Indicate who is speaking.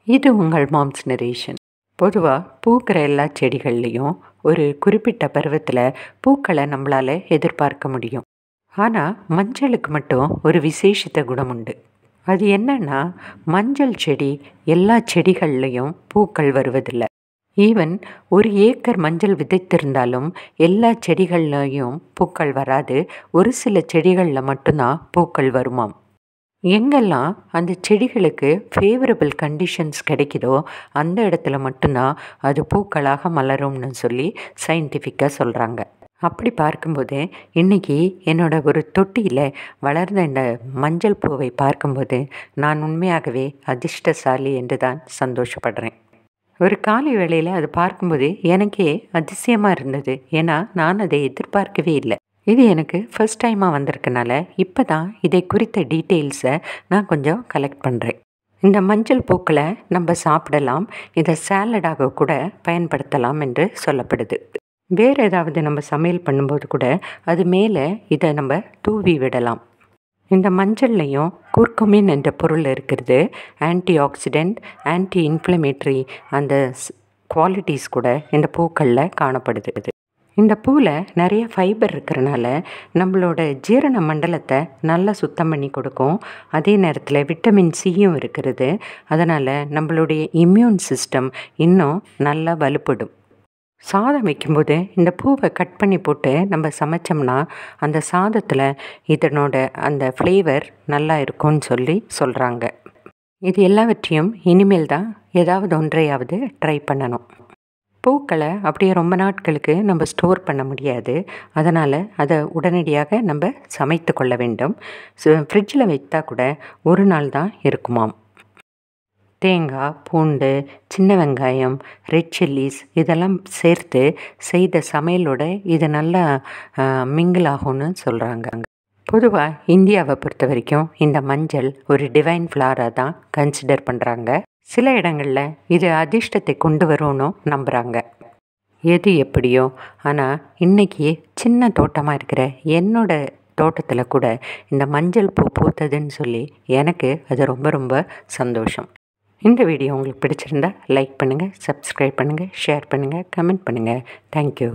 Speaker 1: இது உங்கள் moms narration. பொதுவாக பூக்கிற எல்லா செடிகள்லேயும் ஒரு குறிப்பிட்ட பருவத்தில் பூக்களை நம்மளால் எதிர்பார்க்க முடியும். ஆனால் மஞ்சளுக்கு மட்டும் ஒரு விசேஷித்த குணம் உண்டு. அது என்னன்னா, மஞ்சள் செடி எல்லா செடிகள்லேயும் பூக்கள் வருவதில்லை. ஈவன் 1 ஏக்கர் மஞ்சள் விதைத்திருந்தாலும் எல்லா செடிகள்லேயும் பூக்கள் வராது. ஒரு சில செடிகளில் மட்டும்தான் பூக்கள் வருமாம். எங்கெல்லாம் அந்த செடிகளுக்கு ஃபேவரபிள் கண்டிஷன்ஸ் கிடைக்குதோ அந்த இடத்துல மட்டும்தான் அது பூக்களாக மலரும்னு சொல்லி சயின்டிஃபிக்காக சொல்கிறாங்க. அப்படி பார்க்கும்போது இன்றைக்கி என்னோட ஒரு தொட்டியில் வளர்ந்த இந்த மஞ்சள் பூவை பார்க்கும்போது நான் உண்மையாகவே அதிர்ஷ்டசாலி என்று தான் சந்தோஷப்படுறேன். ஒரு காலை வேளையில் அது பார்க்கும்போது எனக்கே அதிசயமாக இருந்தது. ஏன்னா நான் அதை எதிர்பார்க்கவே இல்லை. இது எனக்கு ஃபர்ஸ்ட் டைமாக வந்திருக்கனால இப்போ தான் இதை குறித்த டீட்டெயில்ஸை நான் கொஞ்சம் கலெக்ட் பண்ணுறேன். இந்த மஞ்சள் பூக்களை நம்ம சாப்பிடலாம், இதை சாலடாக கூட பயன்படுத்தலாம் என்று சொல்லப்படுது. வேறு ஏதாவது நம்ம சமையல் பண்ணும்போது கூட அது மேலே இதை நம்ம தூவி விடலாம். இந்த மஞ்சள்லையும் குர்குமின் என்ற பொருள் இருக்கிறது. ஆன்டி ஆக்சிடெண்ட், ஆன்டி இன்ஃப்ளமேட்டரி அந்த குவாலிட்டிஸ் கூட இந்த பூக்களில் காணப்படுது. இந்த பூவில் நிறைய ஃபைபர் இருக்கிறனால நம்மளோட ஜீரண மண்டலத்தை நல்லா சுத்தம் பண்ணி கொடுக்கும். அதே நேரத்தில் விட்டமின் சியும் இருக்கிறது. அதனால் நம்மளுடைய இம்யூன் சிஸ்டம் இன்னும் நல்லா வலுப்படும். சாதம் வைக்கும்போது இந்த பூவை கட் பண்ணி போட்டு நம்ம சமைச்சோம்னா அந்த சாதத்தில் இதனோட அந்த ஃப்ளேவர் நல்லா இருக்கும்னு சொல்கிறாங்க. இது எல்லாவற்றையும் இனிமேல் தான் ஏதாவது ஒன்றையாவது ட்ரை பண்ணணும். பூக்களை அப்படியே ரொம்ப நாட்களுக்கு நம்ம ஸ்டோர் பண்ண முடியாது. அதனால் அதை உடனடியாக நம்ம சமைத்து கொள்ள வேண்டும். ஃப்ரிட்ஜில் வைத்தா கூட ஒரு நாள் தான் இருக்குமாம். தேங்காய், பூண்டு, சின்ன வெங்காயம், ரெட் சில்லிஸ் இதெல்லாம் சேர்த்து செய்த சமையலோட இது நல்லா மிங்கிள் ஆகும்னு சொல்கிறாங்க. பொதுவாக இந்தியாவை பொறுத்த வரைக்கும் இந்த மஞ்சள் ஒரு டிவைன் ஃப்ளாராக தான் கன்சிடர் பண்ணுறாங்க. சில இடங்களில் இது அதிர்ஷ்டத்தை கொண்டு வரும்னு நம்புகிறாங்க. எது எப்படியோ, ஆனால் இன்றைக்கி சின்ன தோட்டமாக இருக்கிற என்னோட தோட்டத்தில் கூட இந்த மஞ்சள் பூ பூத்ததுன்னு சொல்லி எனக்கு அது ரொம்ப ரொம்ப சந்தோஷம். இந்த வீடியோ உங்களுக்கு பிடிச்சிருந்தா லைக் பண்ணுங்கள், சப்ஸ்கிரைப் பண்ணுங்கள், ஷேர் பண்ணுங்கள், கமெண்ட் பண்ணுங்கள். தேங்க்யூ.